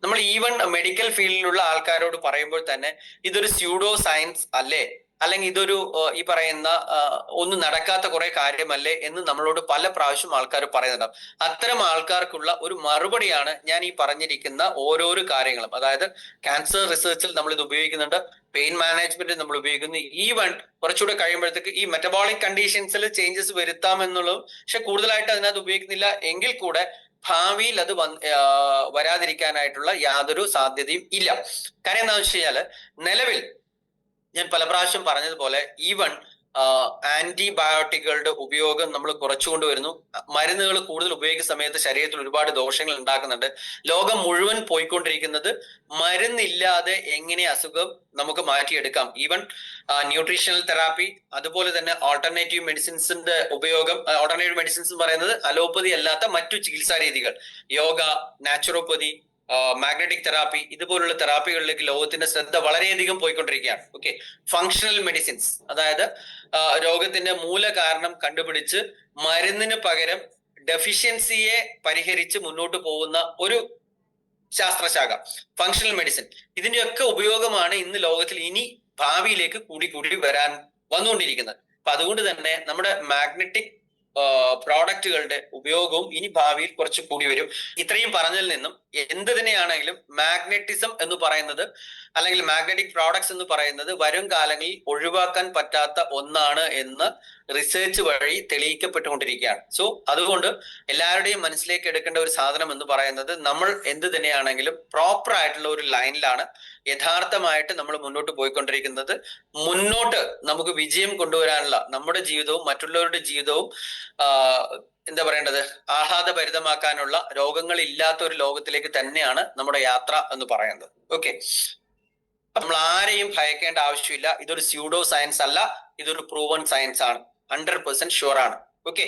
നമ്മൾ even medical ഫീൽഡിലുള്ള ആൾക്കാരോട് പറയുമ്പോൾ തന്നെ ഇതൊരു സ്യൂഡോ സയൻസ് അല്ലേ, അല്ലെങ്കിൽ ഇതൊരു ഈ പറയുന്ന ഒന്നും നടക്കാത്ത കുറെ കാര്യമല്ലേ എന്ന് നമ്മളോട് പല പ്രാവശ്യം ആൾക്കാർ പറയുന്നുണ്ടാവും. അത്തരം ആൾക്കാർക്കുള്ള ഒരു മറുപടിയാണ് ഞാൻ ഈ പറഞ്ഞിരിക്കുന്ന ഓരോരോ കാര്യങ്ങളും. അതായത് ക്യാൻസർ റിസർച്ചിൽ നമ്മൾ ഇത് ഉപയോഗിക്കുന്നുണ്ട്, പെയിൻ മാനേജ്മെന്റ് നമ്മൾ ഉപയോഗിക്കുന്നു, ഈവൻ കുറച്ചുകൂടെ കഴിയുമ്പോഴത്തേക്ക് ഈ മെറ്റബോളിക് കണ്ടീഷൻസിൽ ചേഞ്ചസ് വരുത്താമെന്നുള്ളതും, പക്ഷെ കൂടുതലായിട്ട് അതിനകത്ത് ഉപയോഗിക്കുന്നില്ല എങ്കിൽ കൂടെ ഭാവിയിൽ അത് വരാതിരിക്കാനായിട്ടുള്ള യാതൊരു സാധ്യതയും ഇല്ല. കാര്യം എന്താണെന്ന് വെച്ച് കഴിഞ്ഞാല് നിലവിൽ ഞാൻ പല പ്രാവശ്യം പറഞ്ഞതുപോലെ ഈവൻ ആന്റിബയോട്ടിക്കുകളുടെ ഉപയോഗം നമ്മൾ കുറച്ചുകൊണ്ട് വരുന്നു. മരുന്നുകൾ കൂടുതൽ ഉപയോഗിക്കുന്ന സമയത്ത് ശരീരത്തിൽ ഒരുപാട് ദോഷങ്ങൾ ഉണ്ടാക്കുന്നുണ്ട്. ലോകം മുഴുവൻ പോയിക്കൊണ്ടിരിക്കുന്നത് മരുന്നില്ലാതെ എങ്ങനെ അസുഖം നമുക്ക് മാറ്റിയെടുക്കാം. ഈവൻ ന്യൂട്രീഷണൽ തെറാപ്പി, അതുപോലെ തന്നെ ഓൾട്ടർനേറ്റീവ് മെഡിസിൻസിന്റെ ഉപയോഗം. ഓൾട്ടർനേറ്റീവ് മെഡിസിൻസ് എന്ന് പറയുന്നത് അലോപ്പതി അല്ലാത്ത മറ്റു ചികിത്സാ രീതികൾ, യോഗ, നാച്ചുറോപ്പതി, മാഗ്നറ്റിക് തെറാപ്പി, ഇതുപോലുള്ള തെറാപ്പികളിലേക്ക് ലോകത്തിന്റെ ശ്രദ്ധ വളരെയധികം പോയിക്കൊണ്ടിരിക്കുകയാണ്. ഓക്കെ, ഫങ്ഷണൽ മെഡിസിൻസ്, അതായത് രോഗത്തിന്റെ മൂല കാരണം കണ്ടുപിടിച്ച് മരുന്നിന് പകരം ഡെഫിഷ്യൻസിയെ പരിഹരിച്ച് മുന്നോട്ട് പോകുന്ന ഒരു ശാസ്ത്രശാഖ ഫങ്ഷണൽ മെഡിസിൻ. ഇതിന്റെയൊക്കെ ഉപയോഗമാണ് ഇന്ന് ലോകത്തിൽ ഇനി ഭാവിയിലേക്ക് കൂടി വന്നുകൊണ്ടിരിക്കുന്നത്. അപ്പൊ അതുകൊണ്ട് തന്നെ നമ്മുടെ മാഗ്നറ്റിക് പ്രോഡക്റ്റുകളുടെ ഉപയോഗവും ഇനി ഭാവിയിൽ കുറച്ച് കൂടി വരും. ഇത്രയും പറഞ്ഞതിൽ നിന്നും എന്ത് തന്നെയാണെങ്കിലും മാഗ്നറ്റിസം എന്ന് പറയുന്നത്, അല്ലെങ്കിൽ മാഗ്നറ്റിക് പ്രോഡക്ട്സ് എന്ന് പറയുന്നത് വരും കാലങ്ങളിൽ ഒഴിവാക്കാൻ പറ്റാത്ത ഒന്നാണ് എന്ന് റിസർച്ച് വഴി തെളിയിക്കപ്പെട്ടുകൊണ്ടിരിക്കുകയാണ്. സോ അതുകൊണ്ട് എല്ലാവരുടെയും മനസ്സിലേക്ക് എടുക്കേണ്ട ഒരു സാധനം എന്ന് പറയുന്നത്, നമ്മൾ എന്ത് തന്നെയാണെങ്കിലും പ്രോപ്പർ ആയിട്ടുള്ള ഒരു ലൈനിലാണ് യഥാർത്ഥമായിട്ട് നമ്മൾ മുന്നോട്ട് പോയിക്കൊണ്ടിരിക്കുന്നത്. മുന്നോട്ട് നമുക്ക് വിജയം കൊണ്ടുവരാനുള്ള നമ്മുടെ ജീവിതവും മറ്റുള്ളവരുടെ ജീവിതവും എന്താ പറയേണ്ടത്, ആഹ്ലാദഭരിതമാക്കാനുള്ള, രോഗങ്ങൾ ഇല്ലാത്ത ഒരു ലോകത്തിലേക്ക് തന്നെയാണ് നമ്മുടെ യാത്ര എന്ന് പറയുന്നത്. ഓക്കെ, നമ്മൾ ആരെയും ഭയക്കേണ്ട ആവശ്യമില്ല. ഇതൊരു സ്യൂഡോ സയൻസ് അല്ല, ഇതൊരു പ്രൂവൺ സയൻസ് ആണ്, 100% ഷുവർ ആണ്. ഓക്കെ,